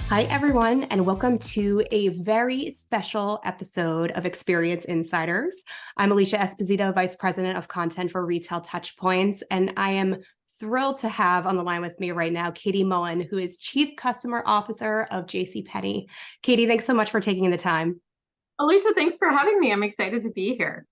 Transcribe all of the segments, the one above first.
Hi, everyone, and welcome to a very special episode of Experience Insiders. I'm Alicia Esposito, Vice President of Content for Retail Touchpoints, and I am thrilled to have on the line with me right now Katie Mullen, who is Chief Customer Officer of JCPenney. Katie, thanks so much for taking the time. Alicia, thanks for having me. I'm excited to be here.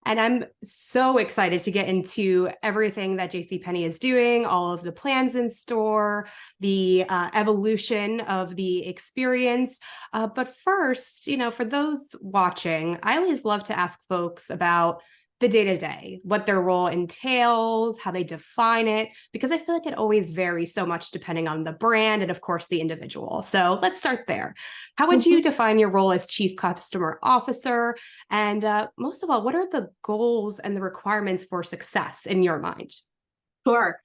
And I'm so excited to get into everything that JCPenney is doing, all of the plans in store, the evolution of the experience. But first, for those watching, I always love to ask folks about the day-to-day, what their role entails, how they define it, because I feel like it always varies so much depending on the brand and, of course, the individual. So let's start there. How would you define your role as Chief Customer Officer? And most of all, what are the goals and the requirements for success in your mind? Sure.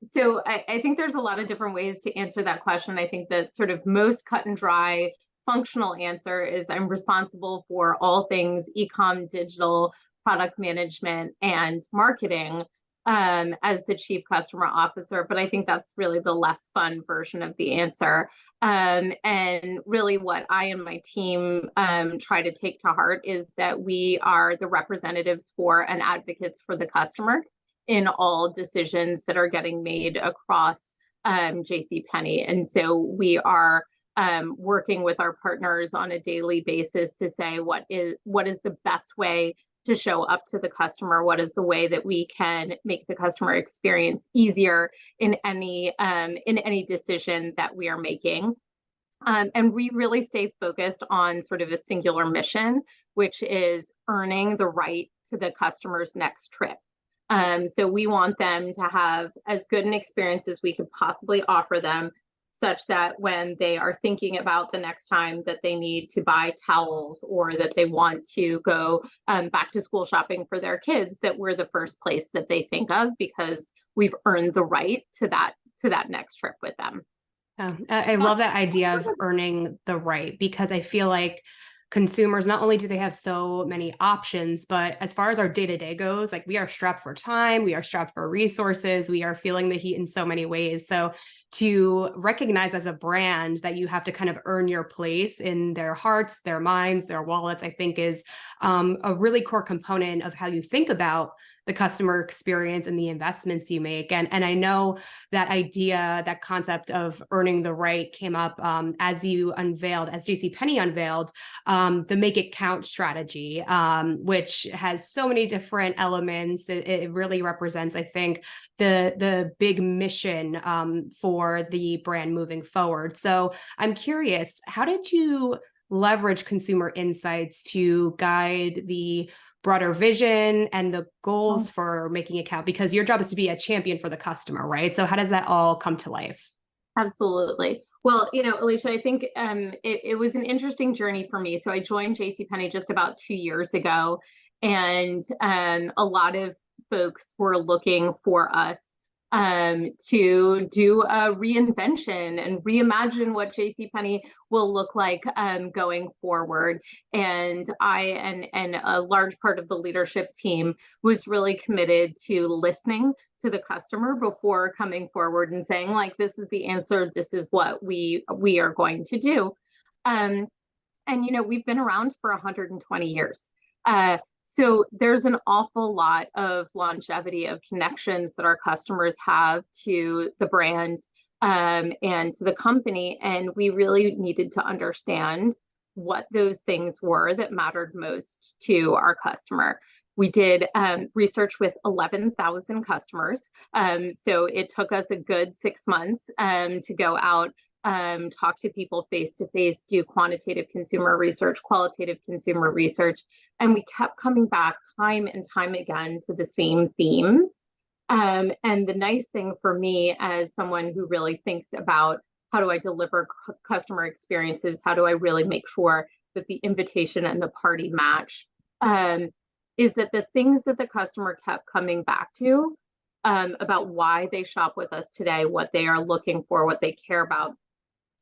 So I think there's a lot of different ways to answer that question. I think the sort of most cut and dry functional answer is I'm responsible for all things e-com, digital, product management, and marketing as the Chief Customer Officer. But I think that's really the less fun version of the answer. And really what I and my team try to take to heart is that we are the representatives for and advocates for the customer in all decisions that are getting made across JCPenney. And so we are working with our partners on a daily basis to say what is the best way to show up to the customer, what is the way that we can make the customer experience easier in any decision that we are making. And we really stay focused on sort of a singular mission, which is earning the right to the customer's next trip. So we want them to have as good an experience as we could possibly offer them, such that when they are thinking about the next time that they need to buy towels or that they want to go back to school shopping for their kids, that we're the first place that they think of because we've earned the right to that next trip with them. I love that idea of earning the right, because I feel like consumers, not only do they have so many options, but as far as our day-to-day goes, like, we are strapped for time, we are strapped for resources, we are feeling the heat in so many ways. So to recognize as a brand that you have to kind of earn your place in their hearts, their minds, their wallets, I think is a really core component of how you think about the customer experience and the investments you make. And I know that idea, that concept of earning the right came up as JCPenney unveiled the Make It Count strategy, which has so many different elements. It really represents, I think, the big mission for the brand moving forward. So I'm curious, how did you leverage consumer insights to guide the broader vision and the goals for Making It Count? Because your job is to be a champion for the customer, right? So how does that all come to life? Absolutely. Well, Alicia, I think it was an interesting journey for me. So I joined JCPenney just about 2 years ago, and a lot of folks were looking for us to do a reinvention and reimagine what JCPenney will look like going forward. And and a large part of the leadership team was really committed to listening to the customer before coming forward and saying, like, this is the answer, this is what we are going to do. And we've been around for 120 years. So there's an awful lot of longevity of connections that our customers have to the brand and to the company. And we really needed to understand what those things were that mattered most to our customer. We did research with 11,000 customers. So it took us a good 6 months to go out, talk to people face to face, do quantitative consumer research, qualitative consumer research. And we kept coming back time and time again to the same themes. And the nice thing for me, as someone who really thinks about how do I deliver customer experiences, how do I really make sure that the invitation and the party match, is that the things that the customer kept coming back to about why they shop with us today, what they are looking for, what they care about,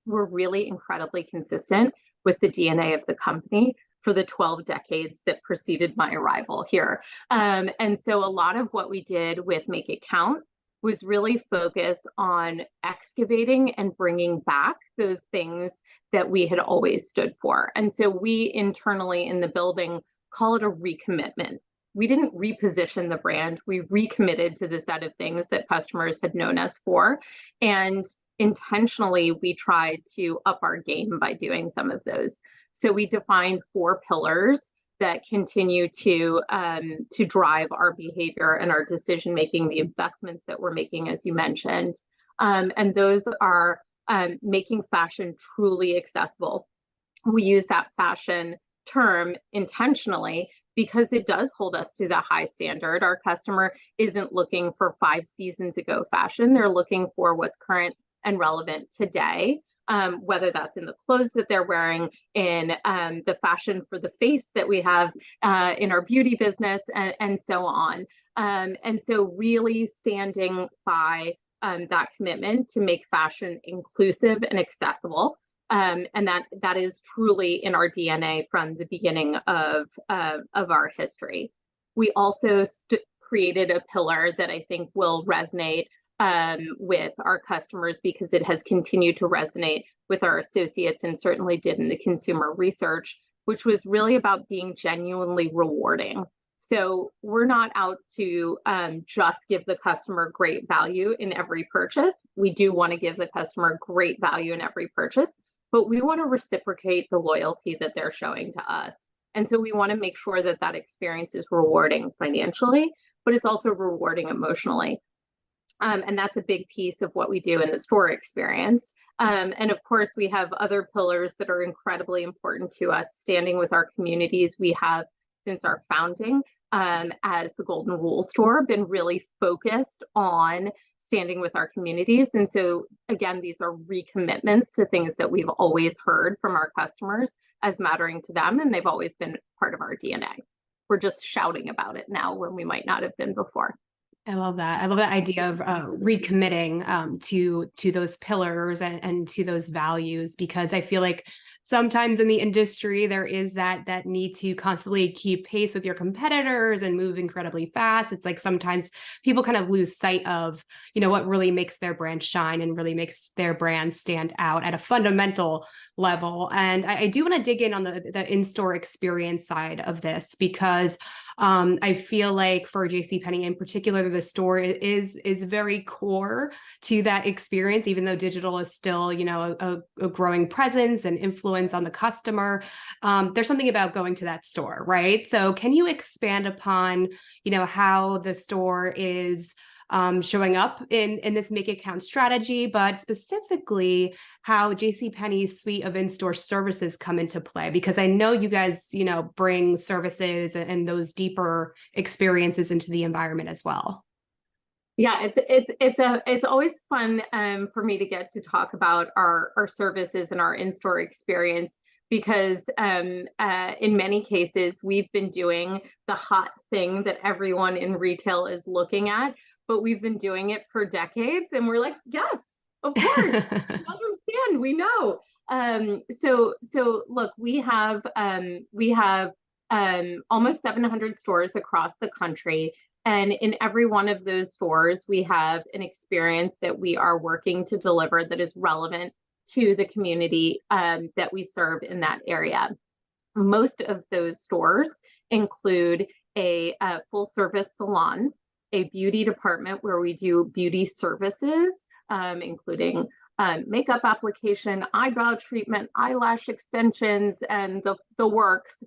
were really incredibly consistent with the DNA of the company for the 12 decades that preceded my arrival here. And so a lot of what we did with Make It Count was really focus on excavating and bringing back those things that we had always stood for. And so we internally in the building call it a recommitment. We didn't reposition the brand, we recommitted to the set of things that customers had known us for. And intentionally, we tried to up our game by doing some of those. So we defined 4 pillars that continue to drive our behavior and our decision making, the investments that we're making, as you mentioned, and those are making fashion truly accessible. We use that fashion term intentionally because it does hold us to the high standard. Our customer isn't looking for 5 seasons ago fashion; they're looking for what's current and relevant today. Whether that's in the clothes that they're wearing, in the fashion for the face that we have in our beauty business, and so on. And so really standing by that commitment to make fashion inclusive and accessible. And that is truly in our DNA from the beginning of our history. We also created a pillar that I think will resonate with our customers because it has continued to resonate with our associates and certainly did in the consumer research, which was really about being genuinely rewarding. So we're not out to just give the customer great value in every purchase. We do want to give the customer great value in every purchase, but we want to reciprocate the loyalty that they're showing to us. And so we want to make sure that that experience is rewarding financially, but it's also rewarding emotionally. And that's a big piece of what we do in the store experience. And of course, we have other pillars that are incredibly important to us. Standing with our communities, we have, since our founding as the Golden Rule store, been really focused on standing with our communities. And so, again, these are recommitments to things that we've always heard from our customers as mattering to them, and they've always been part of our DNA. We're just shouting about it now when we might not have been before. I love that. I love that idea of recommitting to those pillars and to those values, because I feel like sometimes in the industry there is that need to constantly keep pace with your competitors and move incredibly fast. It's like sometimes people kind of lose sight of, what really makes their brand shine and really makes their brand stand out at a fundamental level. And I do want to dig in on the in-store experience side of this, because I feel like for JCPenney in particular, the store is very core to that experience, even though digital is still, a growing presence and influence on the customer. There's something about going to that store, right? So can you expand upon, how the store is showing up in this make it count strategy, but specifically how JCPenney's suite of in-store services come into play? Because I know you guys, bring services and those deeper experiences into the environment as well. Yeah, it's always fun for me to get to talk about our services and our in-store experience, because in many cases we've been doing the hot thing that everyone in retail is looking at, but we've been doing it for decades, and we're like, yes, of course, we understand, we know. So look, we have almost 700 stores across the country. And in every one of those stores, we have an experience that we are working to deliver that is relevant to the community that we serve in that area. Most of those stores include a full service salon, a beauty department where we do beauty services, including makeup application, eyebrow treatment, eyelash extensions, and the works.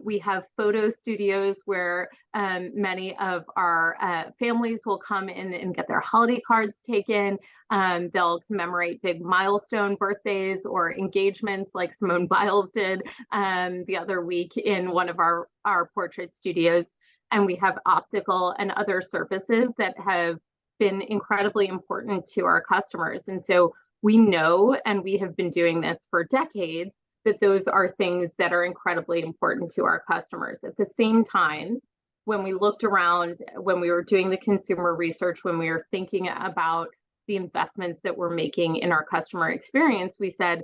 We have photo studios where many of our families will come in and get their holiday cards taken. They'll commemorate big milestone birthdays or engagements like Simone Biles did the other week in one of our portrait studios. And we have optical and other services that have been incredibly important to our customers. And so we know, and we have been doing this for decades, that those are things that are incredibly important to our customers. At the same time, when we looked around, when we were doing the consumer research, when we were thinking about the investments that we're making in our customer experience, we said,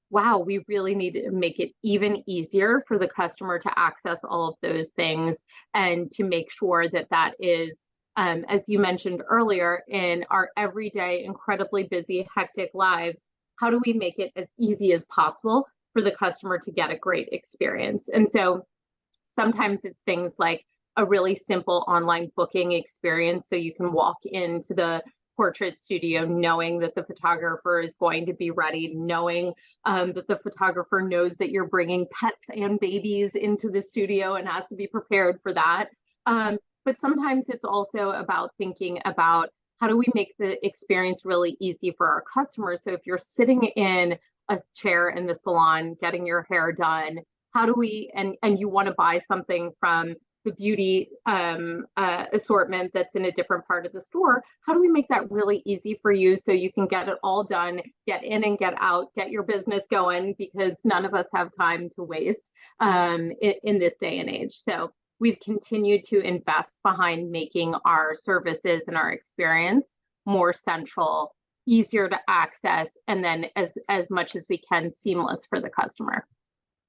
wow, we really need to make it even easier for the customer to access all of those things and to make sure that that is as you mentioned earlier, in our everyday, incredibly busy, hectic lives, how do we make it as easy as possible for the customer to get a great experience? And so sometimes it's things like a really simple online booking experience. So you can walk into the portrait studio knowing that the photographer is going to be ready, knowing that the photographer knows that you're bringing pets and babies into the studio and has to be prepared for that. But sometimes it's also about thinking about how do we make the experience really easy for our customers. So if you're sitting in a chair in the salon getting your hair done, how do we, and you want to buy something from the beauty assortment that's in a different part of the store, how do we make that really easy for you so you can get it all done, get in and get out, get your business going, because none of us have time to waste in this day and age. So we've continued to invest behind making our services and our experience more central, easier to access, and then as much as we can, seamless for the customer.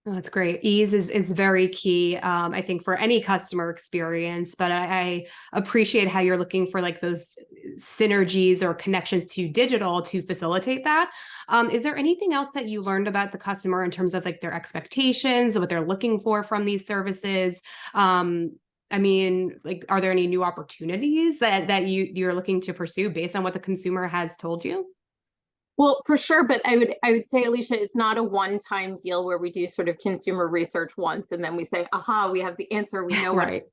Oh, that's great. Ease is very key, I think, for any customer experience. But I appreciate how you're looking for like those synergies or connections to digital to facilitate that. Is there anything else that you learned about the customer in terms of like their expectations, what they're looking for from these services? I mean, like, are there any new opportunities that you're looking to pursue based on what the consumer has told you? Well, for sure, but I would say, Alicia, it's not a one-time deal where we do sort of consumer research once and then we say, aha, we have the answer, we know what. Right.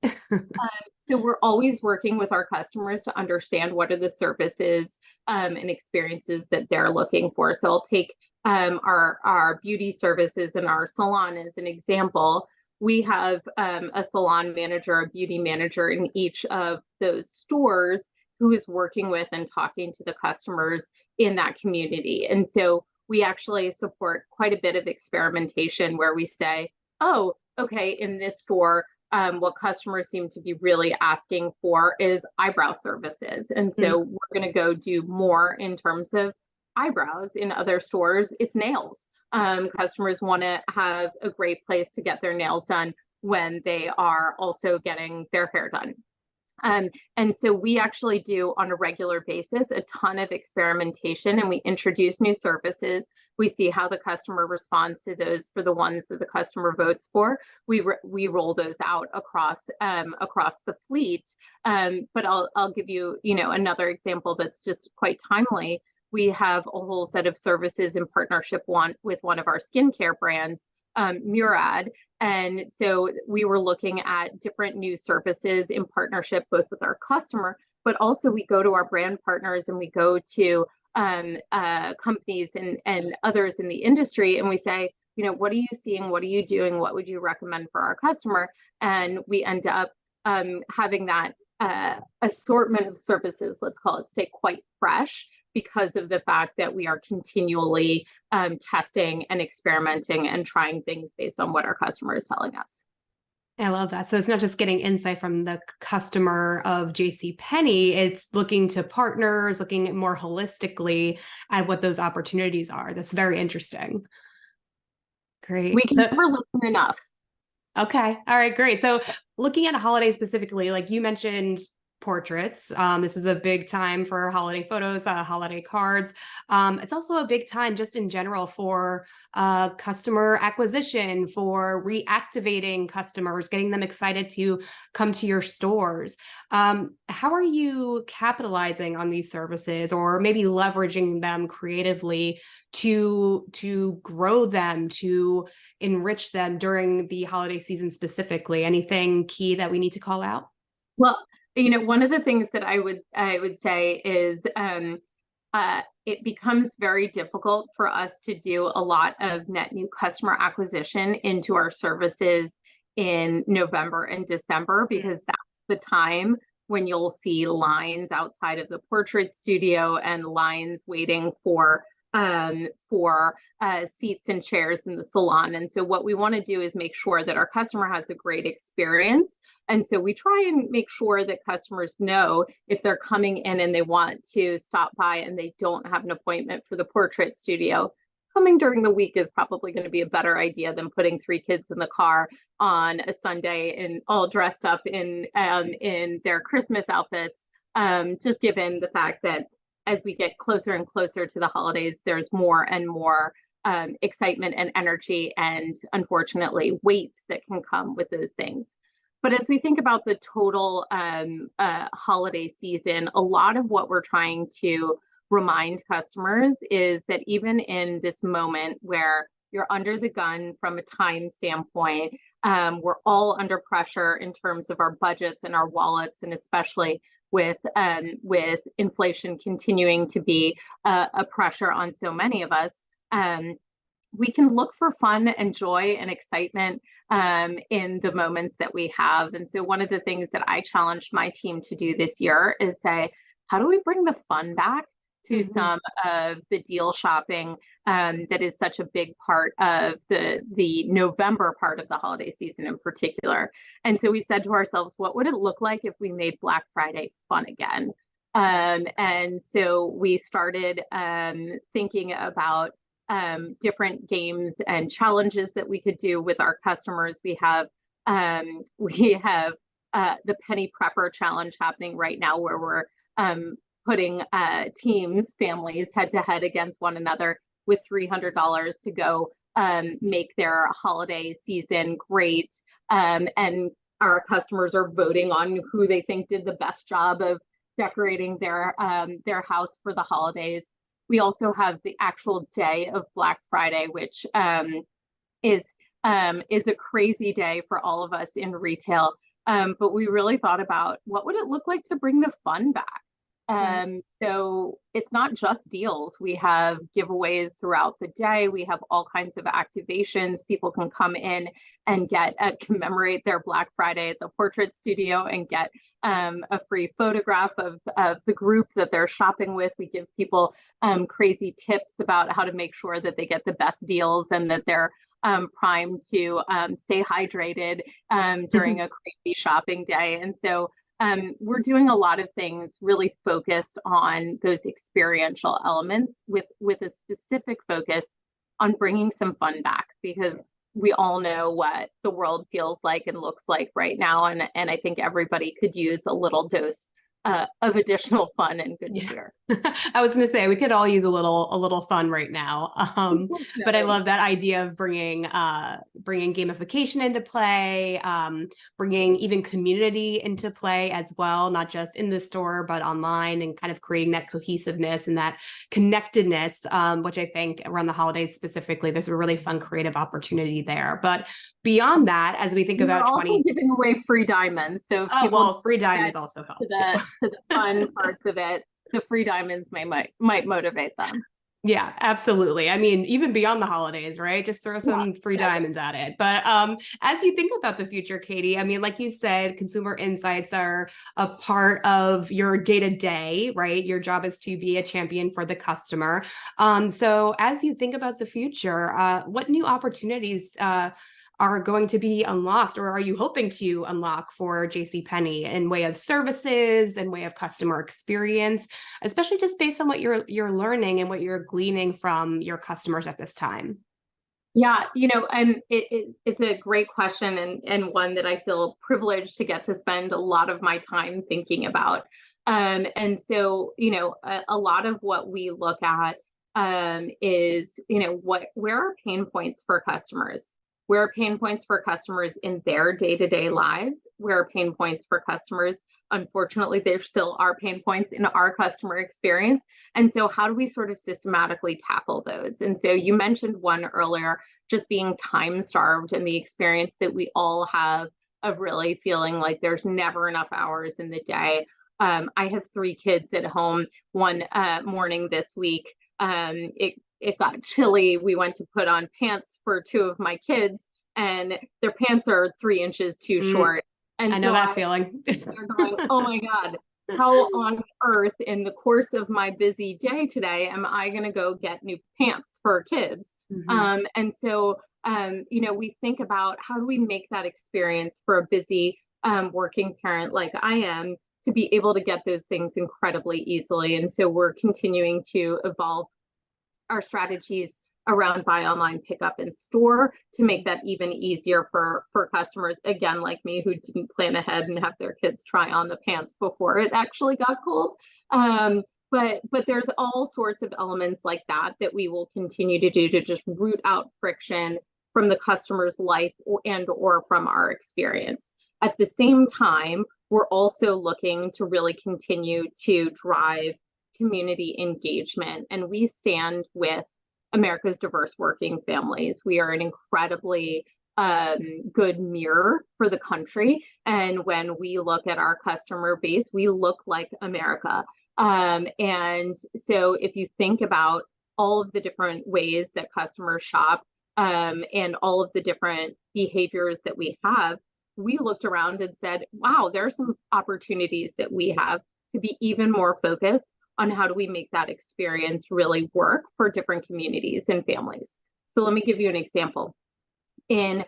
So we're always working with our customers to understand what are the services and experiences that they're looking for. So I'll take our beauty services and our salon as an example. We have a salon manager, a beauty manager in each of those stores who is working with and talking to the customers in that community. And so we actually support quite a bit of experimentation where we say, oh, okay, in this store, what customers seem to be really asking for is eyebrow services. And so we're going to go do more in terms of eyebrows. In other stores, it's nails. Customers want to have a great place to get their nails done when they are also getting their hair done. And so we actually do on a regular basis a ton of experimentation, and we introduce new services. We see how the customer responds to those. For the ones that the customer votes for, we roll those out across the fleet. But I'll give you another example that's just quite timely. We have a whole set of services in partnership with one of our skincare brands, Murad. And so we were looking at different new services in partnership both with our customer, but also we go to our brand partners and we go to companies and others in the industry and we say, what are you seeing? What are you doing? What would you recommend for our customer? And we end up having that assortment of services, let's call it, stay quite fresh, because of the fact that we are continually testing and experimenting and trying things based on what our customer is telling us. I love that. So it's not just getting insight from the customer of JCPenney, it's looking to partners, looking more holistically at what those opportunities are. That's very interesting. Great. We can never listen enough. Okay. All right, great. So looking at a holiday specifically, like you mentioned, portraits. This is a big time for holiday photos, holiday cards. It's also a big time just in general for customer acquisition, for reactivating customers, getting them excited to come to your stores. How are you capitalizing on these services or maybe leveraging them creatively to grow them, to enrich them during the holiday season specifically? Anything key that we need to call out? Well, one of the things that I would say is it becomes very difficult for us to do a lot of net new customer acquisition into our services in November and December, because that's the time when you'll see lines outside of the portrait studio and lines waiting for seats and chairs in the salon. And so what we want to do is make sure that our customer has a great experience. And so we try and make sure that customers know if they're coming in and they want to stop by and they don't have an appointment for the portrait studio, coming during the week is probably going to be a better idea than putting 3 kids in the car on a Sunday and all dressed up in their Christmas outfits. Just given the fact that as we get closer and closer to the holidays, there's more and more excitement and energy, and unfortunately, weights that can come with those things. But as we think about the total holiday season, a lot of what we're trying to remind customers is that even in this moment where you're under the gun from a time standpoint, we're all under pressure in terms of our budgets and our wallets, and especially with inflation continuing to be a pressure on so many of us. We can look for fun and joy and excitement in the moments that we have. And so one of the things that I challenged my team to do this year is say, how do we bring the fun back to some of the deal shopping that is such a big part of the November part of the holiday season in particular. And so we said to ourselves, what would it look like if we made Black Friday fun again? And so we started thinking about different games and challenges that we could do with our customers. We have the Penny Prepper Challenge happening right now, where we're putting teams, families head to head against one another with $300 to go make their holiday season great. And our customers are voting on who they think did the best job of decorating their house for the holidays. We also have the actual day of Black Friday, which is a crazy day for all of us in retail. But we really thought about what would it look like to bring the fun back. So it's not just deals. We have giveaways throughout the day. We have all kinds of activations. People can come in and get commemorate their Black Friday at the portrait studio and get a free photograph of the group that they're shopping with. We give people crazy tips about how to make sure that they get the best deals and that they're primed to stay hydrated during a crazy shopping day. And so we're doing a lot of things really focused on those experiential elements with a specific focus on bringing some fun back, because we all know what the world feels like and looks like right now. And I think everybody could use a little dose of additional fun and good cheer. I was going to say we could all use a little fun right now. But I love that idea of bringing gamification into play, bringing even community into play as well, not just in the store but online, and kind of creating that cohesiveness and that connectedness, which I think around the holidays specifically, there's a really fun creative opportunity there. But beyond that, as we think about also giving away free diamonds, so free diamonds also help to the fun parts of it. The free diamonds might motivate them. Yeah, absolutely. I mean, even beyond the holidays, right? Just throw some free diamonds at it. But as you think about the future, Katie, I mean, like you said, consumer insights are a part of your day-to-day, right? Your job is to be a champion for the customer. So as you think about the future, what new opportunities are going to be unlocked, or are you hoping to unlock for JCPenney in way of services and way of customer experience, especially just based on what you're learning and what you're gleaning from your customers at this time? Yeah, it's a great question, and one that I feel privileged to get to spend a lot of my time thinking about. And so, a lot of what we look at is, where are pain points for customers? Where are pain points for customers in their day-to-day lives? Where are pain points for customers? Unfortunately, there still are pain points in our customer experience. And so how do we sort of systematically tackle those? And so you mentioned one earlier, just being time starved, and the experience that we all have of really feeling like there's never enough hours in the day. I have 3 kids at home. One morning this week, it got chilly. We went to put on pants for 2 of my kids, and their pants are 3 inches too short. And I know that feeling. They're going, oh my God, how on earth in the course of my busy day today am I going to go get new pants for kids? And so, we think about how do we make that experience for a busy working parent like I am to be able to get those things incredibly easily. And so we're continuing to evolve our strategies around buy online, pick up in store to make that even easier for customers, again, like me, who didn't plan ahead and have their kids try on the pants before it actually got cold. But there's all sorts of elements like that that we will continue to do to just root out friction from the customer's life or from our experience. At the same time, we're also looking to really continue to drive community engagement, and we stand with America's diverse working families. We are an incredibly good mirror for the country, and when we look at our customer base, we look like America. And so if you think about all of the different ways that customers shop, and all of the different behaviors that we have, we looked around and said, wow, there are some opportunities that we have to be even more focused on how do we make that experience really work for different communities and families. So let me give you an example. In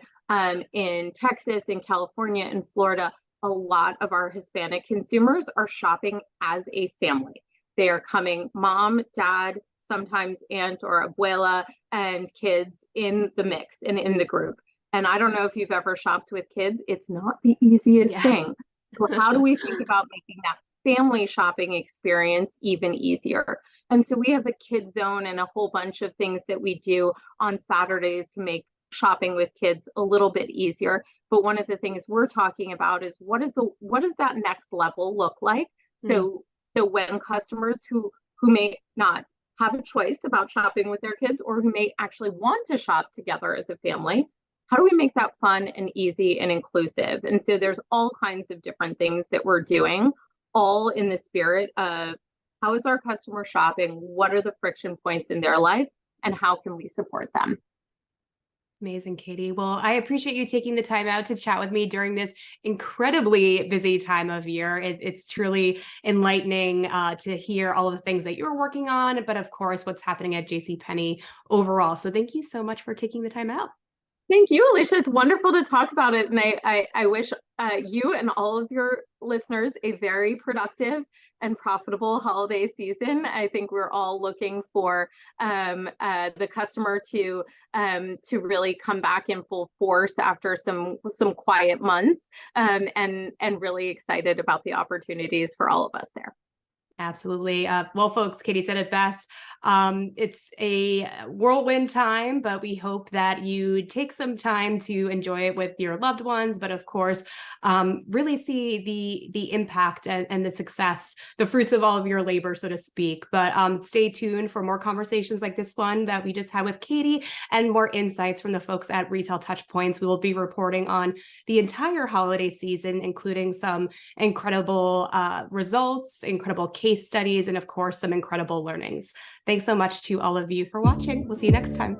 Texas, in California, in Florida, a lot of our Hispanic consumers are shopping as a family. They are coming mom, dad, sometimes aunt or abuela, and kids in the mix and in the group. And I don't know if you've ever shopped with kids. It's not the easiest thing. So how do we think about making that family shopping experience even easier? And so we have a kids zone and a whole bunch of things that we do on Saturdays to make shopping with kids a little bit easier. But one of the things we're talking about is what does that next level look like? So when customers who may not have a choice about shopping with their kids, or who may actually want to shop together as a family, how do we make that fun and easy and inclusive? And so there's all kinds of different things that we're doing, all in the spirit of how is our customer shopping? What are the friction points in their life? And how can we support them? Amazing, Katie. Well, I appreciate you taking the time out to chat with me during this incredibly busy time of year. It's truly enlightening to hear all of the things that you're working on, but of course, what's happening at JCPenney overall. So thank you so much for taking the time out. Thank you, Alicia. It's wonderful to talk about it. And I wish you and all of your listeners a very productive and profitable holiday season. I think we're all looking for the customer to really come back in full force after some quiet months, and really excited about the opportunities for all of us there. Absolutely. Well, folks, Katie said it best. It's a whirlwind time, but we hope that you take some time to enjoy it with your loved ones, but of course, really see the impact and the success, the fruits of all of your labor, so to speak. But stay tuned for more conversations like this one that we just had with Katie, and more insights from the folks at Retail Touchpoints. We will be reporting on the entire holiday season, including some incredible results, incredible case studies, and of course, some incredible learnings. Thanks so much to all of you for watching. We'll see you next time.